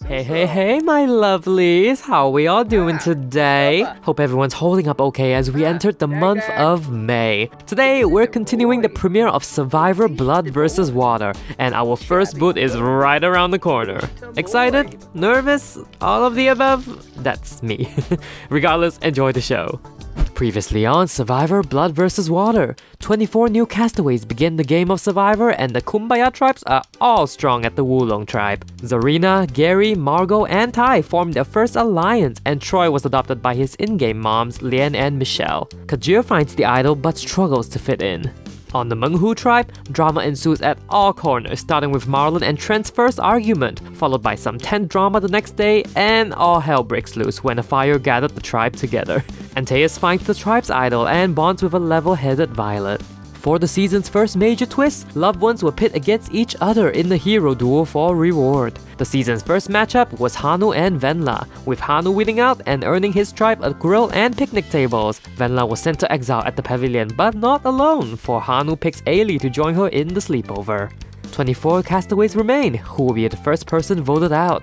Hey, my lovelies! How are we all doing today? Hope everyone's holding up okay as we entered the month of May. Today, we're continuing the premiere of Survivor Blood vs. Water, and our first boot is right around the corner. Excited? Nervous? All of the above? That's me. Regardless, enjoy the show. Previously on Survivor Blood vs. Water, 24 new castaways begin the game of Survivor and the Kumbaya tribes are all strong at the Wulong tribe. Zarina, Gary, Margot, and Tai formed their first alliance and Troy was adopted by his in-game moms, Lian and Michelle. Kajir finds the idol but struggles to fit in. On the Menghu tribe, drama ensues at all corners, starting with Marlon and Trent's first argument, followed by some tense drama the next day, and all hell breaks loose when a fire gathered the tribe together. Antaeus finds the tribe's idol and bonds with a level-headed Violet. For the season's first major twist, loved ones will pit against each other in the hero duel for reward. The season's first matchup was Hanu and Venla, with Hanu winning out and earning his tribe a grill and picnic tables. Venla was sent to exile at the pavilion, but not alone, for Hanu picks Ailey to join her in the sleepover. 24 castaways remain, who will be the first person voted out.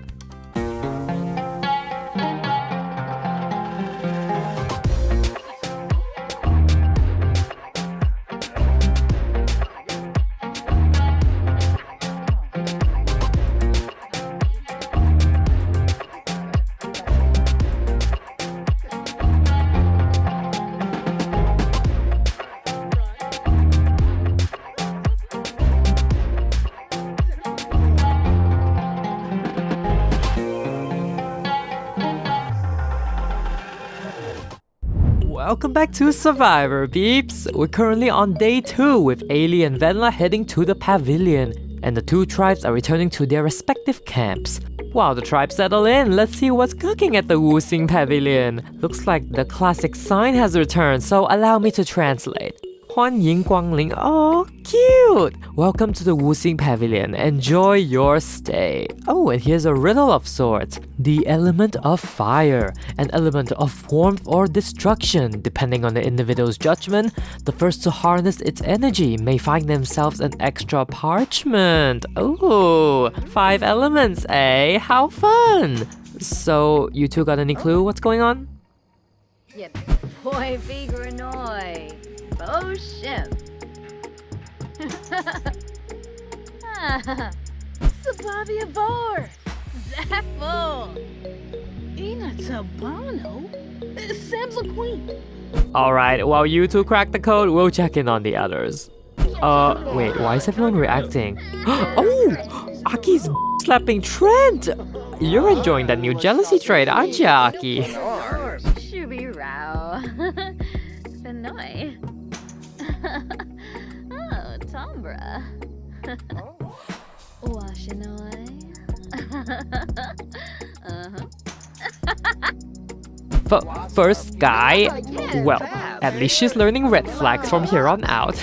Welcome back to Survivor, peeps! We're currently on day 2 with Ailey and Venla heading to the pavilion, and the two tribes are returning to their respective camps. While the tribes settle in, let's see what's cooking at the Wusing pavilion. Looks like the classic sign has returned, so allow me to translate. 欢迎光临. Oh, cute! Welcome to the Wusing Pavilion. Enjoy your stay. Oh, and here's a riddle of sorts. The element of fire, an element of warmth or destruction, depending on the individual's judgment. The first to harness its energy may find themselves an extra parchment. Oh, 5 elements, eh? How fun! So, you two got any clue what's going on? Yep. Boy, big Renoi. Ocean. Sabavia Vor. Zaffo. Ina Tabano. Sam's a queen. Alright, while you two crack the code, we'll check in on the others. Wait, why is everyone reacting? Oh! Aki's slapping Trent! You're enjoying that new jealousy trait, aren't you, Aki? Shubi Rao. Benoi. Oh, Tombra. Washinoi. First guy? Well, at least she's learning red flags from here on out.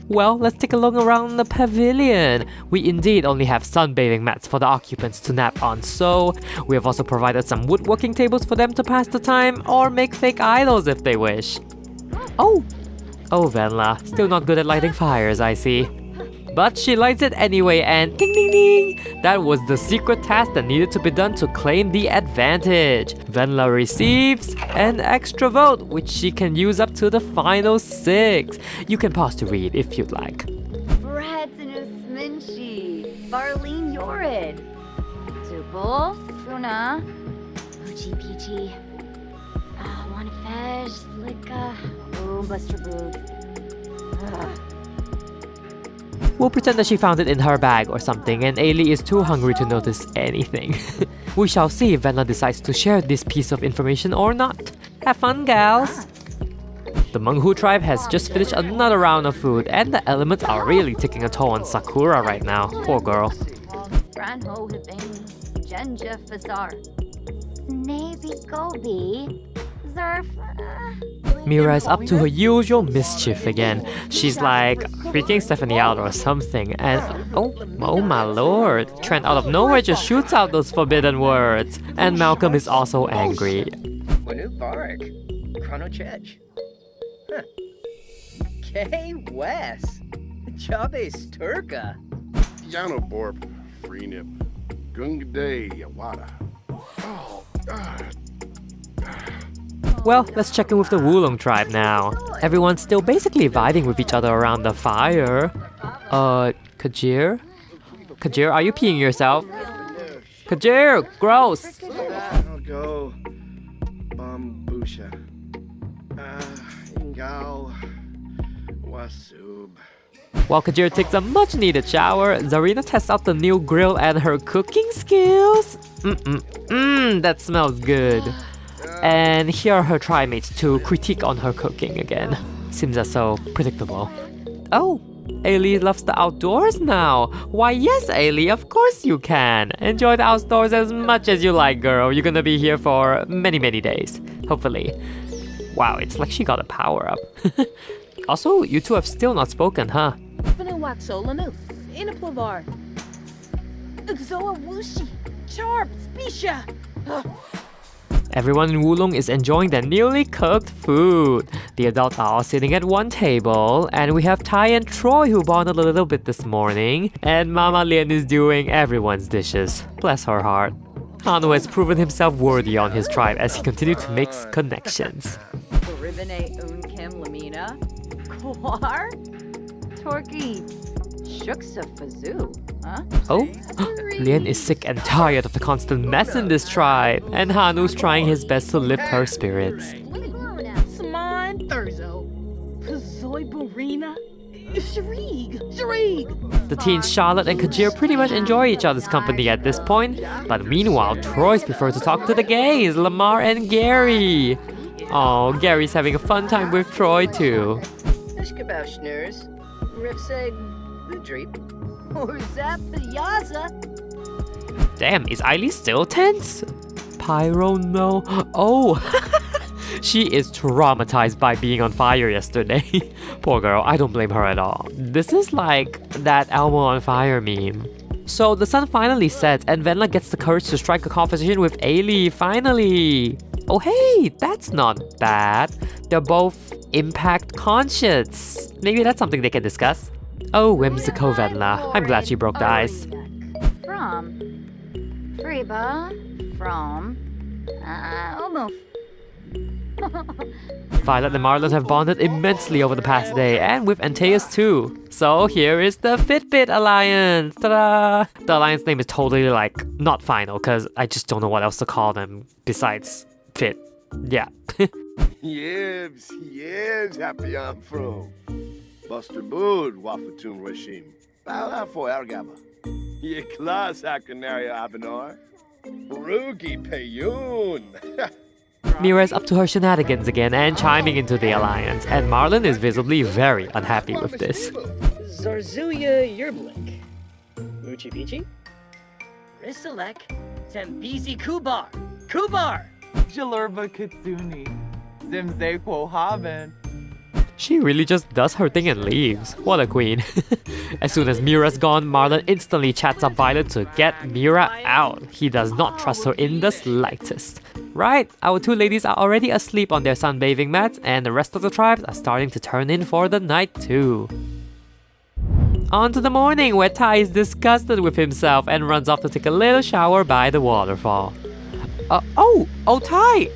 Well, let's take a look around the pavilion. We indeed only have sunbathing mats for the occupants to nap on, so we have also provided some woodworking tables for them to pass the time or make fake idols if they wish. Oh, Venla, still not good at lighting fires, I see. But she lights it anyway and ding ding ding! That was the secret task that needed to be done to claim the advantage. Venla receives an extra vote, which she can use up to the final 6. You can pause to read if you'd like. Bratinus Minchi. Barlene Yorid. Tupul. Funa. Puchi Peachy. One Fesh. Lika. Oh, Buster Boog. We'll pretend that she found it in her bag or something and Ailey is too hungry to notice anything. We shall see if Venla decides to share this piece of information or not. Have fun, gals! The Menghu tribe has just finished another round of food and the elements are really taking a toll on Sakura right now. Poor girl. Franho Hibini. Genja Fazar. Snaby Gobi. Zerf. Mira is up to her usual mischief again. She's like freaking Stephanie out or something and oh my lord, Trent out of nowhere just shoots out those forbidden words. And Malcolm is also angry. K West. Chavez Turka. Yano Borp. Freenip. Gungaday Yawada. Oh, Well, let's check in with the Wulong tribe now. Everyone's still basically vibing with each other around the fire. Kajir? Kajir, are you peeing yourself? Kajir, gross! I'll go. Bambusha. Ingao. Wasub. While Kajir takes a much needed shower, Zarina tests out the new grill and her cooking skills. That smells good. And here are her trimates to critique on her cooking again. Seems as so predictable. Oh, Ailey loves the outdoors now. Why yes, Ailey, of course you can. Enjoy the outdoors as much as you like, girl. You're gonna be here for many, many days. Hopefully. Wow, it's like she got a power up. Also, you two have still not spoken, huh? Waxolanu, Inaplavar, Exoa Wushi, Charp, Spisha. Everyone in Wulong is enjoying their newly cooked food. The adults are all sitting at one table, and we have Tai and Troy who bonded a little bit this morning, and Mama Lien is doing everyone's dishes. Bless her heart. Hanu has proven himself worthy on his tribe as he continued to make connections. Ribene Unkim Lamina. Kwar? Torky. Shuksa Fazoo. Huh? Oh, Lien is sick and tired of the constant mess in this tribe, and Hanu's trying his best to lift her spirits. Saman Thurzo, Kazoi Burina, Sharieg. The teens Charlotte and Kajir pretty much enjoy each other's company at this point, but meanwhile, Troy's prefer to talk to the gays, Lamar and Gary. Oh, Gary's having a fun time with Troy too. Ishkabashners. Rifseg. Udreep. Yaza. Damn, is Eileen still tense? Pyro, no. Oh, she is traumatized by being on fire yesterday. Poor girl, I don't blame her at all. This is like that Elmo on fire meme. So the sun finally sets and Venla gets the courage to strike a conversation with Ailey, finally. Oh hey, that's not bad. They're both impact conscious. Maybe that's something they can discuss. Oh, whimsical Venla. I'm glad she broke the ice. From. Freba. From. Almost. Violet and Marlon have bonded immensely over the past day, and with Antaeus too. So here is the Fitbit Alliance! Ta-da! The alliance name is totally like not final, cause I just don't know what else to call them besides Fit. Yeah. Yebs, happy I'm from. Buster Bood, Wafatun Rashim. Bala for Argaba. Ye class Akanaria Abenar. Rugi Payun. Mira's up to her shenanigans again and chiming into the alliance, and Marlon is visibly very unhappy with this. Zarzuya Yerblink. Muchi Pichi. Risalek. Tembizi Kubar. Kubar! Jalurba Kitsuni. Zimzekwo Haben. She really just does her thing and leaves. What a queen. As soon as Mira's gone, Marlon instantly chats up Violet to get Mira out. He does not trust her in the slightest. Right, our two ladies are already asleep on their sunbathing mats, and the rest of the tribes are starting to turn in for the night too. On to the morning, where Tai is disgusted with himself and runs off to take a little shower by the waterfall. Oh, Tai!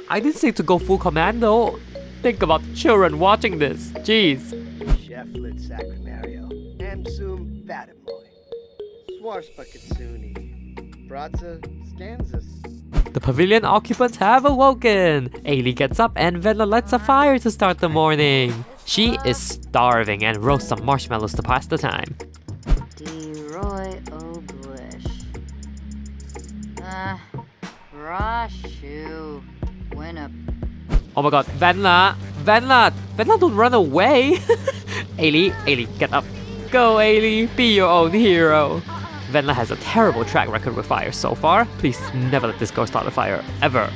I didn't say to go full commando. Think about the children watching this. Jeez. Cheflet Sacranario. Amsum Badamoy. Swarspa Kitsuni. Bradza Skanzas. The pavilion occupants have awoken. Ailey gets up and Venla lights a fire to start the morning. She is starving and roasts some marshmallows to pass the time. D-Roy Oblish. Rashu. Winnip. Oh my god, Venla, don't run away. Ailey, get up. Go, Ailey, be your own hero. Venla has a terrible track record with fire so far. Please never let this girl start a fire, ever.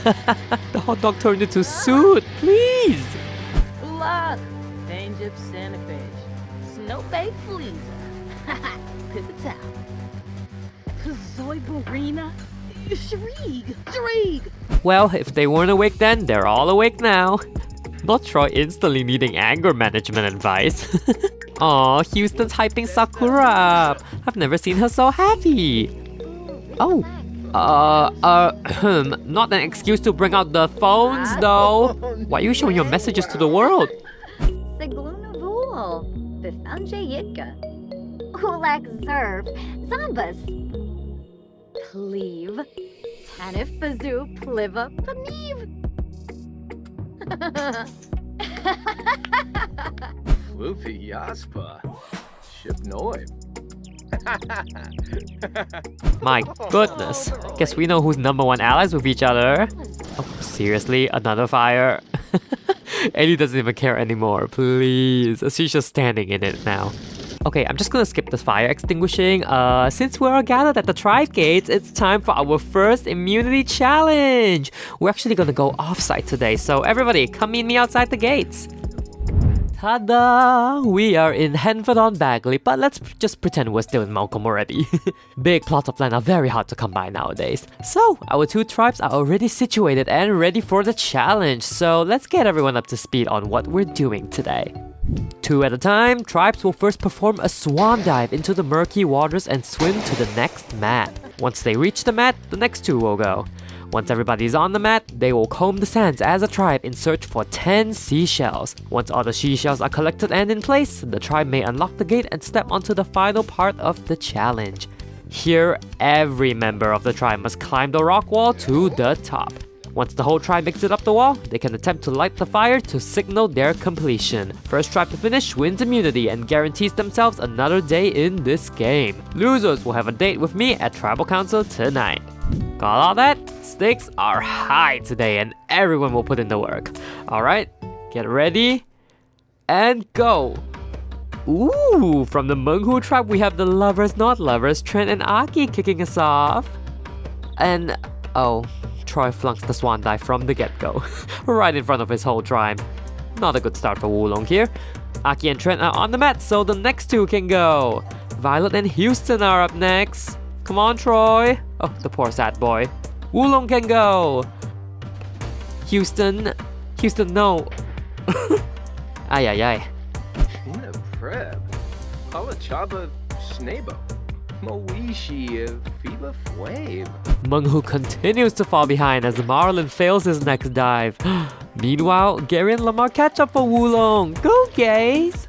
The hot dog turned into soup, please. Ulak. Danjip Saniphage. Snowbake Fleeza. Pipita. Kazoi Burina. Sharieg. Well, if they weren't awake then, they're all awake now. Not Troy instantly needing anger management advice. Aw, Houston's hyping Sakura up. I've never seen her so happy. Oh, not an excuse to bring out the phones, though. Why are you showing your messages to the world? Sigluna Vul. Bifanje Yitka. Ulak Zerv. Zambas. Cleave. Tanif Fazoo Pliva Paniv. Floofy Yaspa. Shipnoid. My goodness. Guess we know who's #1 allies with each other. Oh, seriously? Another fire? Ellie doesn't even care anymore, please. She's just standing in it now. Okay, I'm just gonna skip the fire extinguishing. Since we're all gathered at the tribe gates, it's time for our first immunity challenge. We're actually gonna go off-site today, so everybody, come meet me outside the gates. Ta-da! We are in Henford-on-Bagley, but let's just pretend we're still in Malcolm already. Big plots of land are very hard to come by nowadays. So, our 2 tribes are already situated and ready for the challenge, so let's get everyone up to speed on what we're doing today. 2 at a time, tribes will first perform a swan dive into the murky waters and swim to the next mat. Once they reach the mat, the next 2 will go. Once everybody's on the mat, they will comb the sands as a tribe in search for 10 seashells. Once all the seashells are collected and in place, the tribe may unlock the gate and step onto the final part of the challenge. Here, every member of the tribe must climb the rock wall to the top. Once the whole tribe makes it up the wall, they can attempt to light the fire to signal their completion. First tribe to finish wins immunity and guarantees themselves another day in this game. Losers will have a date with me at Tribal Council tonight. Got all that? Stakes are high today and everyone will put in the work. Alright, get ready and go! Ooh, from the Menghu tribe we have the lovers not lovers, Trent and Aki kicking us off. And, oh, Troy flunks the swan dive from the get-go, right in front of his whole tribe. Not a good start for Wulong here. Aki and Trent are on the mat, so the next 2 can go. Violet and Houston are up next. Come on, Troy. Oh, the poor sad boy. Wulong can go. Houston, no. Ay, ay, ay. Tina Preb. Palachaba Snabo. Moishi Fiba Flame. Menghu continues to fall behind as Marlon fails his next dive. Meanwhile, Gary and Lamar catch up for Wulong. Go, gays!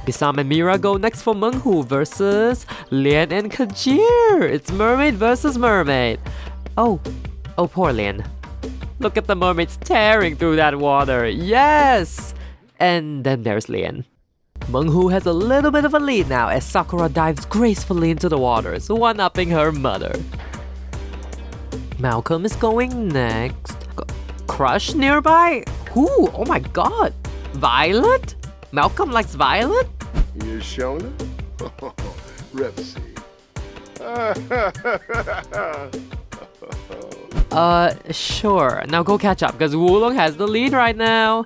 Bisam and Mira go next for Menghu versus Lian and Kajir. It's mermaid versus mermaid. Oh, poor Lian. Look at the mermaids tearing through that water. Yes! And then there's Lian. Menghu has a little bit of a lead now as Sakura dives gracefully into the waters, one-upping her mother. Malcolm is going next. Crush nearby? Ooh, oh my god! Violet? Malcolm likes Violet? You Shona? Repsy. Sure. Now go catch up, because Wulong has the lead right now.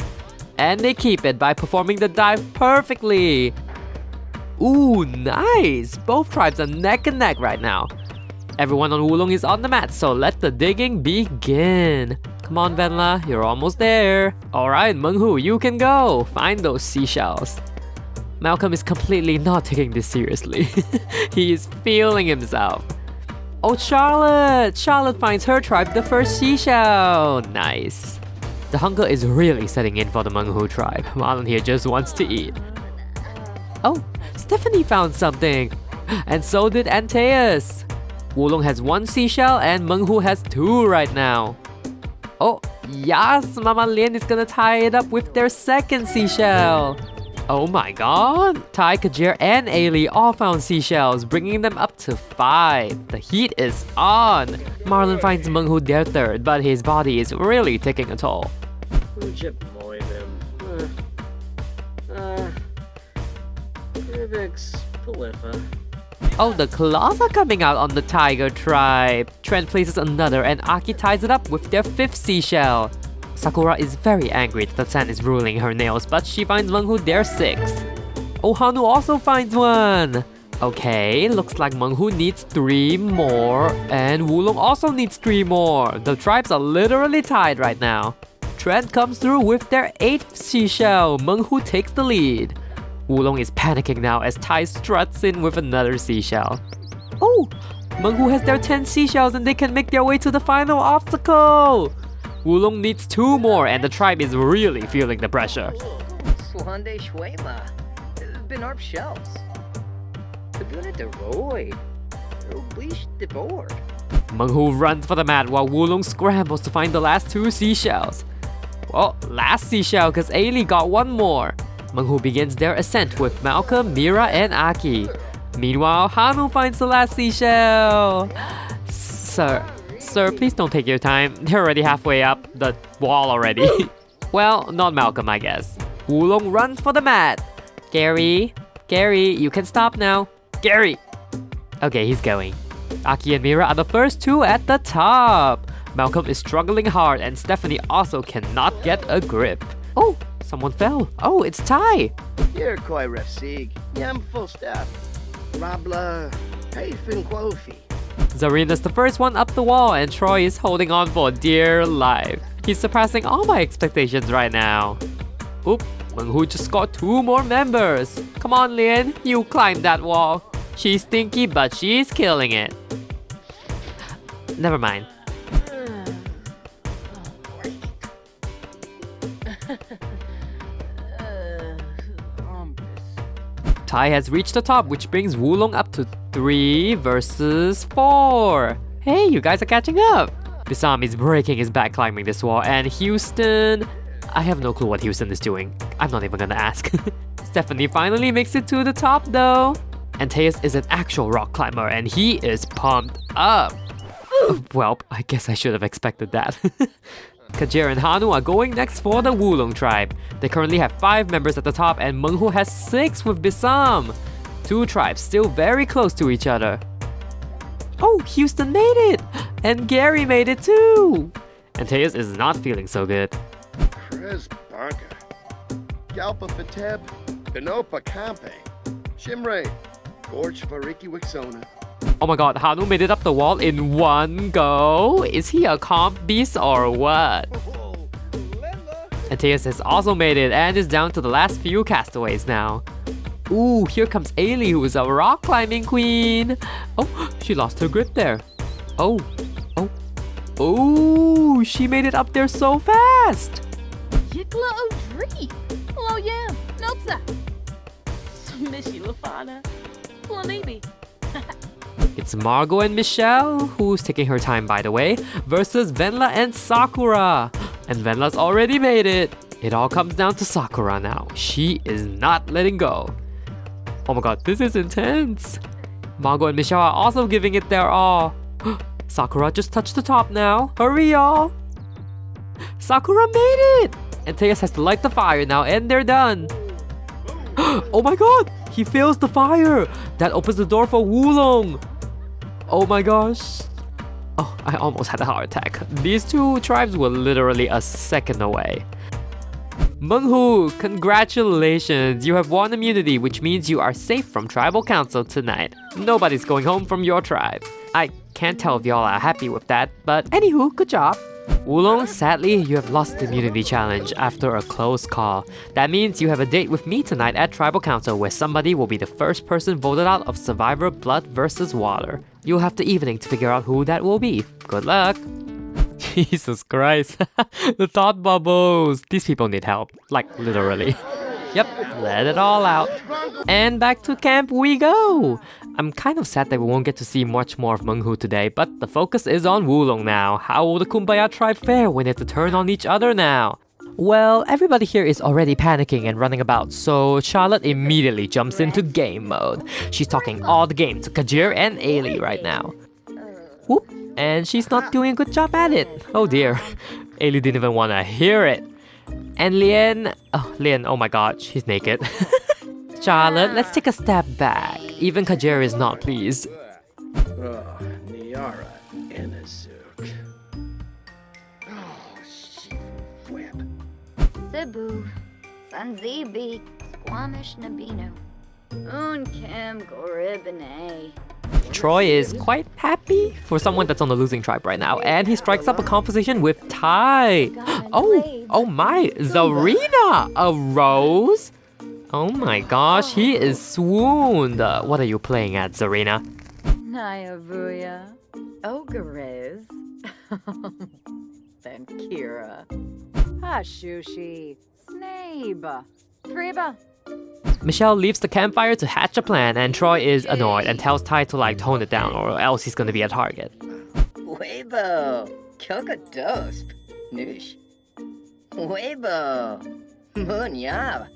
And they keep it by performing the dive perfectly. Ooh, nice! Both tribes are neck and neck right now. Everyone on Wulong is on the mat, so let the digging begin. Come on, Venla, you're almost there. Alright, Menghu, you can go. Find those seashells. Malcolm is completely not taking this seriously. He is feeling himself. Oh, Charlotte! Charlotte finds her tribe the first seashell. Nice. The hunger is really setting in for the Menghu tribe. Marlon here just wants to eat. Oh, Stephanie found something. And so did Antaeus. Wulong has 1 seashell and Menghu has 2 right now. Oh, yes, Mama Lin is gonna tie it up with their second seashell. Oh my god! Tai, Kajir, and Ailey all found seashells, bringing them up to 5. The heat is on! Marlon finds Menghu their third, but his body is really taking a toll. Oh, the claws are coming out on the tiger tribe. Trent places another and Aki ties it up with their 5th seashell. Sakura is very angry that the sand is ruining her nails, but she finds Menghu their 6th. Oh, Hanu also finds one. Okay, looks like Menghu needs 3 more, and Wulong also needs 3 more. The tribes are literally tied right now. Trent comes through with their 8th seashell. Menghu takes the lead. Wulong is panicking now as Tai struts in with another seashell. Oh, Menghu has their 10 seashells and they can make their way to the final obstacle. Wulong needs 2 more and the tribe is really feeling the pressure. Swande Schwema. Benarp shells. Tabuna de Roy. Oblish de Borg. Menghu runs for the mat while Wulong scrambles to find the last 2 seashells. Well, last seashell because Ailey got 1 more. Menghu begins their ascent with Malcolm, Mira, and Aki. Meanwhile, Hanu finds the last seashell. Sir, please don't take your time. They're already halfway up the wall already. Well, not Malcolm, I guess. Wulong runs for the mat. Gary, you can stop now. Gary! Okay, he's going. Aki and Mira are the first 2 at the top. Malcolm is struggling hard and Stephanie also cannot get a grip. Oh, someone fell. Oh, it's Ty. Here, Koi Ref Sieg. Yam full step. Rabla. Hayfin Quofi. Zarina's the first one up the wall and Troy is holding on for dear life. He's surpassing all my expectations right now. Oop, Menghu just got 2 more members. Come on, Lian, you climb that wall. She's stinky, but she's killing it. Never mind. Tai has reached the top, which brings Wulong up to 3 versus 4. Hey, you guys are catching up. Bissam is breaking his back climbing this wall, and Houston... I have no clue what Houston is doing. I'm not even gonna ask. Stephanie finally makes it to the top though. Antaeus is an actual rock climber, and he is pumped up. Well, I guess I should have expected that. Kajir and Hanu are going next for the Wulong tribe. They currently have 5 members at the top and Menghu has 6 with Bissam. 2 tribes still very close to each other. Oh, Houston made it! And Gary made it too! Antaeus is not feeling so good. Chris Barker. Galpa Fateb. Benopa Campe. Shimray. Gorge Variki Wixona. Oh my god, Hanu made it up the wall in 1 go? Is he a comp beast or what? Antaeus has also made it and is down to the last few castaways now. Ooh, here comes Ailey, who is a rock climbing queen. Oh, she lost her grip there. Oh, she made it up there so fast. Yikla Odri. Hello, Yam. Notsa. Smishy Lafana. Flanibi. It's Margot and Michelle, who's taking her time by the way, versus Venla and Sakura. And Venla's already made it. It all comes down to Sakura now. She is not letting go. Oh my god, this is intense. Margot and Michelle are also giving it their all. Sakura just touched the top now. Hurry y'all. Sakura made it. Antaeus has to light the fire now and they're done. Oh my god, he fails the fire. That opens the door for Wulong. Oh my gosh. Oh, I almost had a heart attack. These 2 tribes were literally a second away. Menghu, congratulations! You have won immunity, which means you are safe from tribal council tonight. Nobody's going home from your tribe. I can't tell if y'all are happy with that, but anywho, good job. Wulong, sadly, you have lost the immunity challenge after a close call. That means you have a date with me tonight at Tribal Council where somebody will be the first person voted out of Survivor Blood versus Water. You'll have the evening to figure out who that will be. Good luck! Jesus Christ, the thought bubbles! These people need help, like literally. Yep, let it all out. And back to camp we go! I'm kind of sad that we won't get to see much more of Menghu today, but the focus is on Wulong now. How will the Kumbaya tribe fare when they have to turn on each other now? Well, everybody here is already panicking and running about, so Charlotte immediately jumps into game mode. She's talking all the game to Kajir and Ailey right now. Whoop, and she's not doing a good job at it. Oh dear, Ailey didn't even want to hear it. And Lian, oh my god, she's naked. Charlotte, let's take a step back. Even Kajir is not pleased. Oh, Niara Inazuk. Oh, she whip. Cebu, Sanzibi, Squamish Nabino, Unkem Goribine. Troy is quite happy for someone that's on the losing tribe right now, and he strikes up a conversation with Ty. Oh my, Zarina, a rose? Oh my gosh, he is swooned. What are you playing at, Zarina? Nyavuya. Ogres. Then Kira. Hashushi. Snabe. Friba. Michelle leaves the campfire to hatch a plan, and Troy is annoyed and tells Ty to like tone it down or else he's gonna be a target. Weibo. Kyoka dosp. Noosh. Weibo. Munyab.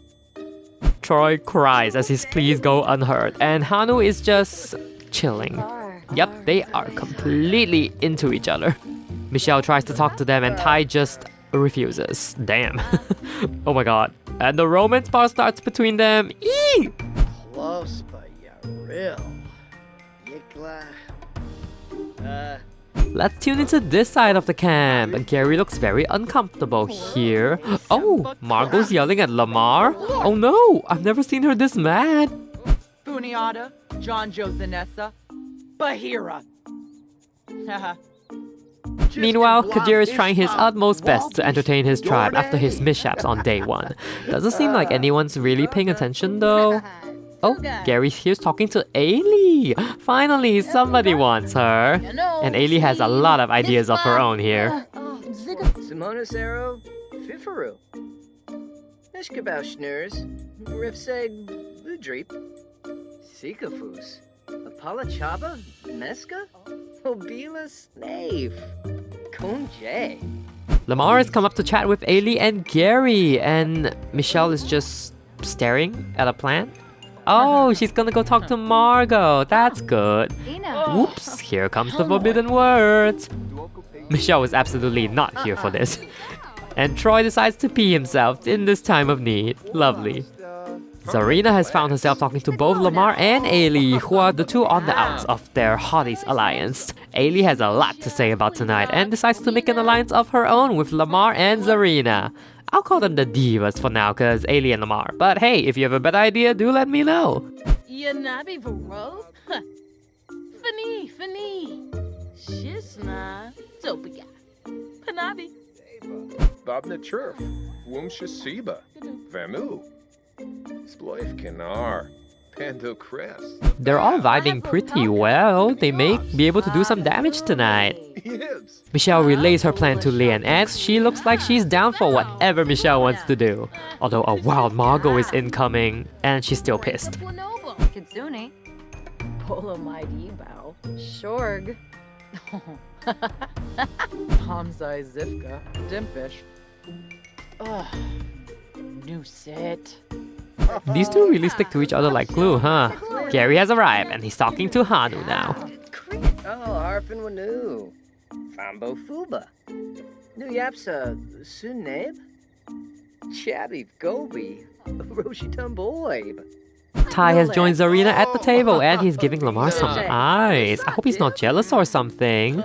Troy cries as his pleas go unheard, and Hanu is just chilling. Yep, they are completely into each other. Michelle tries to talk to them and Ty just refuses. Damn. Oh my god. And the romance part starts between them. Eee! Close, but you real. Yikla. Let's tune into this side of the camp. Gary looks very uncomfortable here. Oh, Margot's yelling at Lamar? Oh no, I've never seen her this mad. Funiata, John Josanessa, Bahira. Haha. Meanwhile, Kajir is trying his utmost best to entertain his tribe after his mishaps on day one. Doesn't seem like anyone's really paying attention though. Oh, Gary's here's talking to Ailey. Finally, somebody wants her. And Ailey has a lot of ideas of her own here. Simonis Arrow. Fifaru. Nishkabau Schnurs. Rifseg. Budreep. Sikafus. Apalachaba. Meska. Obila Snave. Kunje. Lamar has come up to chat with Ailey and Gary, and Michelle is just staring at a plant. Oh, she's gonna go talk to Margot. That's good. Whoops, here comes the forbidden words. Michelle is absolutely not here for this. And Troy decides to pee himself in this time of need. Lovely. Zarina has found herself talking to both Lamar and Ailey, who are the two on the outs of their Hotties alliance. Ailey has a lot to say about tonight and decides to make an alliance of her own with Lamar and Zarina. I'll call them the divas for now, cause Ailey and Lamar. But hey, if you have a better idea, do let me know. Yanabi Vero? Fani. Shisna. Topia. Panabi. Babna Churf. Wumsha Siba. Vamu. Sploif Kinar. Pando Crest. They're all vibing pretty well. They may be able to do some damage tonight. Yibs. Michelle relays her plan to Lian as she looks like she's down for whatever Michelle wants to do. Although a wild Margot is incoming and she's still pissed. Kitsune. Polomaid Ebao. Shorg. Hamzai Zivka. Dimpish. Ugh. New set. These two really stick to each other like glue, huh? Gary has arrived and he's talking to Hanu now. Oh, Harfin Wanu. Fambo Fuba. New Yapsa. Suneb. Chabby Gobi. Roshitum Boy. Ty has joined Zarina at the table and he's giving Lamar some eyes. I hope he's not jealous or something.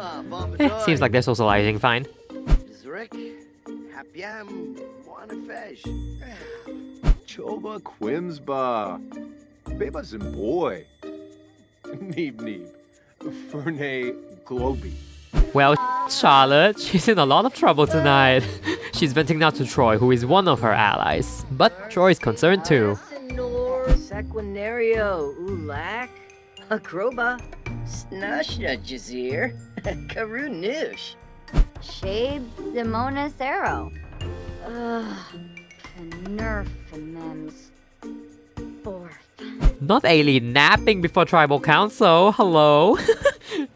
Seems like they're socializing fine. Zrick. Hapiam. Wanafesh. Choba Quimsba. Beba Zimboy. Neeb. Ferne Globy. Well, Charlotte, she's in a lot of trouble tonight. She's venting now to Troy, who is one of her allies. But Troy's concerned too. Sinor. Sequinario. Ulak. Akroba. Snashna Jazir. Karunush. Shade Simona Sero. Ugh. Nerf and them's. Fourth. Not Ailey napping before tribal council. Hello.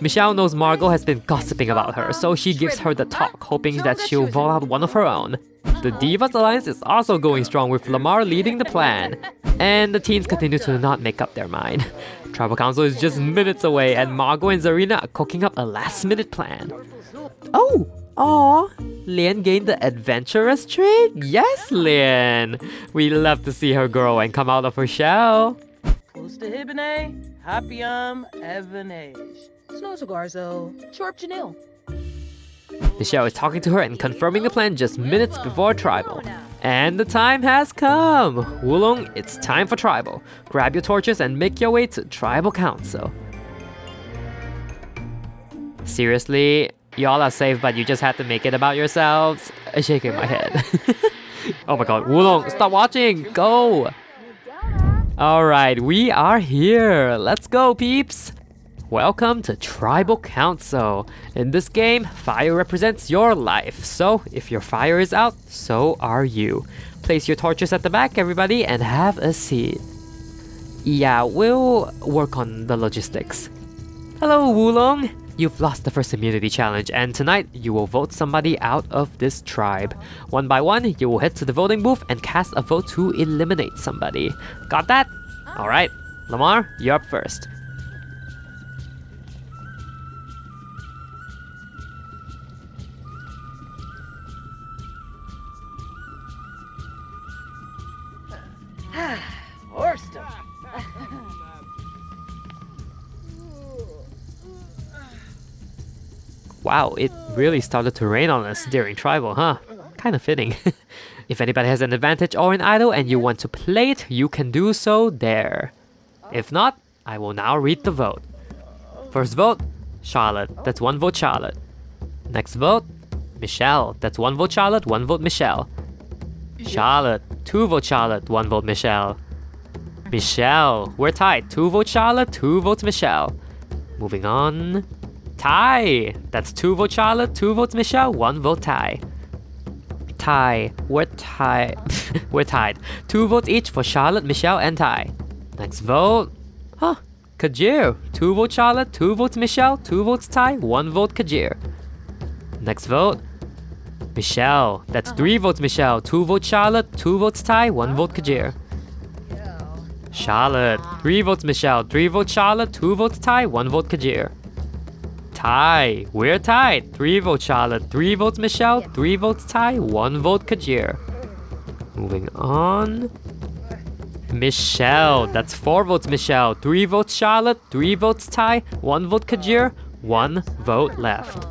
Michelle knows Margot has been gossiping about her, so she gives her the talk, hoping that she'll vote out one of her own. The Divas Alliance is also going strong with Lamar leading the plan. And the teens continue to not make up their mind. Tribal council is just minutes away and Margot and Zarina are cooking up a last-minute plan. Oh! Aw, Lian gained the adventurous trait? Yes, Lian! We love to see her grow and come out of her shell. Close to Hibine. Happyum Evanage. Snowsagarzo. Chorp Janil. Michelle is talking to her and confirming the plan just minutes before tribal. And the time has come! Wulong, it's time for tribal. Grab your torches and make your way to tribal council. Seriously? Y'all are safe, but you just had to make it about yourselves? Shaking my head. Oh my god, Wulong, stop watching! Go! Alright, we are here. Let's go, peeps! Welcome to Tribal Council. In this game, fire represents your life, so if your fire is out, so are you. Place your torches at the back, everybody, and have a seat. Yeah, we'll work on the logistics. Hello, Wulong! You've lost the first immunity challenge, and tonight you will vote somebody out of this tribe. One by one, you will head to the voting booth and cast a vote to eliminate somebody. Got that? Alright, Lamar, you're up first. Horsed 'em. Wow, it really started to rain on us during tribal, huh? Kind of fitting. If anybody has an advantage or an idol and you want to play it, you can do so there. If not, I will now read the vote. First vote, Charlotte. That's 1 vote Charlotte. Next vote, Michelle. That's 1 vote Charlotte, 1 vote Michelle. Charlotte, 2 vote Charlotte, 1 vote Michelle. Michelle, we're tied. 2 votes Charlotte, 2 votes Michelle. Moving on. Tie! That's 2 votes Charlotte, 2 votes Michelle, 1 vote Tie. Tie. We're tied. We're tied. 2 votes each for Charlotte, Michelle, and Tie. Next vote. Huh. Kajir. 2 votes Charlotte, 2 votes Michelle, 2 votes Tie, 1 vote Kajir. Next vote. Michelle. That's 3 votes Michelle, 2 votes Charlotte, 2 votes Tie, 1 vote Kajir. Charlotte. 3 votes Michelle, 3 votes Charlotte, 2 votes Tie, 1 vote Kajir. Tie. We're tied. 3 votes Charlotte, 3 votes Michelle, 3 votes Tie, 1 vote Kajir. Moving on. Michelle. That's 4 votes Michelle, 3 votes Charlotte, 3 votes Tie, 1 vote Kajir, 1 vote left.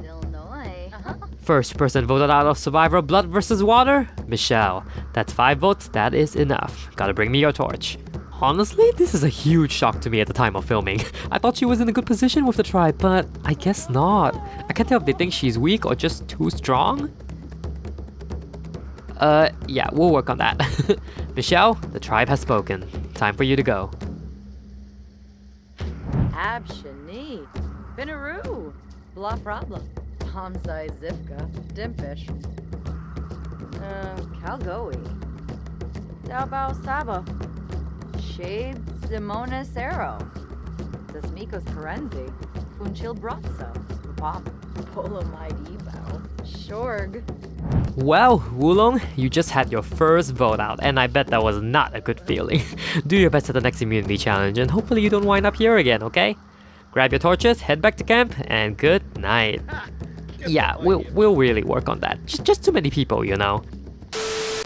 Illinois. First person voted out of Survivor Blood vs. Water, Michelle. That's 5 votes, that is enough. Gotta bring me your torch. Honestly, this is a huge shock to me at the time of filming. I thought she was in a good position with the tribe, but I guess not. I can't tell if they think she's weak or just too strong. Yeah, we'll work on that. Michelle, the tribe has spoken. Time for you to go. Abshani. Binaroo. Blah Rabla. Hamzai Zivka. Dimpish. Kalgoe. Daobao Saba. Shade Simona Sero. Dasmikos Karenzi. Funchil Bratso. Pop. Polamide Ebao. Shorg. Well, Wulong, you just had your first vote out, and I bet that was not a good feeling. Do your best at the next immunity challenge, and hopefully you don't wind up here again, okay? Grab your torches, head back to camp, and good night. Yeah, we'll really work on that. Just too many people, you know.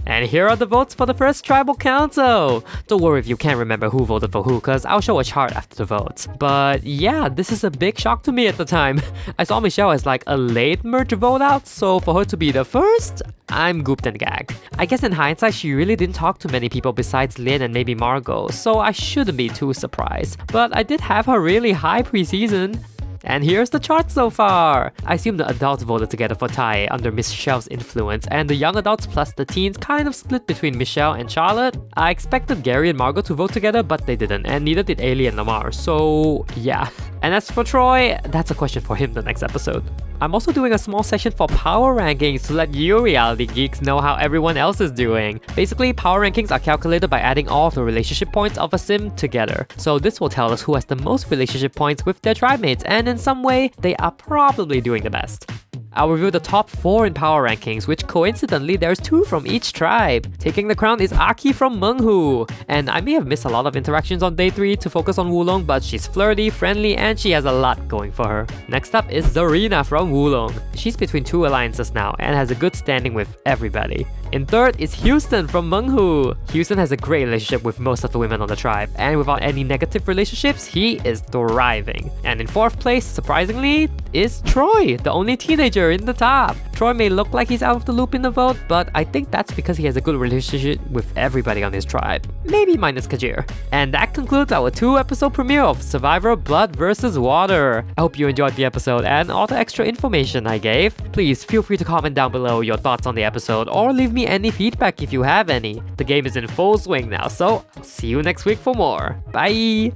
And here are the votes for the first tribal council. Don't worry if you can't remember who voted for who, cause I'll show a chart after the votes. But yeah, this is a big shock to me at the time. I saw Michelle as like a late merge vote out, so for her to be the first, I'm gooped and gagged. I guess in hindsight, she really didn't talk to many people besides Lynn and maybe Margot, so I shouldn't be too surprised. But I did have her really high preseason. And here's the chart so far! I assume the adults voted together for Ty under Michelle's influence, and the young adults plus the teens kind of split between Michelle and Charlotte. I expected Gary and Margot to vote together, but they didn't, and neither did Ailey and Lamar, so yeah. And as for Troy, that's a question for him the next episode. I'm also doing a small session for power rankings to let you reality geeks know how everyone else is doing. Basically, power rankings are calculated by adding all of the relationship points of a sim together. So this will tell us who has the most relationship points with their tribe mates, and in some way, they are probably doing the best. I'll review the top 4 in power rankings, which coincidentally there's 2 from each tribe. Taking the crown is Aki from Menghu, and I may have missed a lot of interactions on day 3 to focus on Wulong, but she's flirty, friendly, and she has a lot going for her. Next up is Zarina from Wulong. She's between 2 alliances now and has a good standing with everybody. In third is Houston from Menghu. Houston has a great relationship with most of the women on the tribe, and without any negative relationships, he is thriving. And in 4th place, surprisingly, is Troy, the only teenager in the top. Troy may look like he's out of the loop in the vote, but I think that's because he has a good relationship with everybody on his tribe. Maybe minus Kajir. And that concludes our 2-episode premiere of Survivor Blood vs. Water. I hope you enjoyed the episode and all the extra information I gave. Please feel free to comment down below your thoughts on the episode or leave me any feedback if you have any. The game is in full swing now, so I'll see you next week for more. Bye!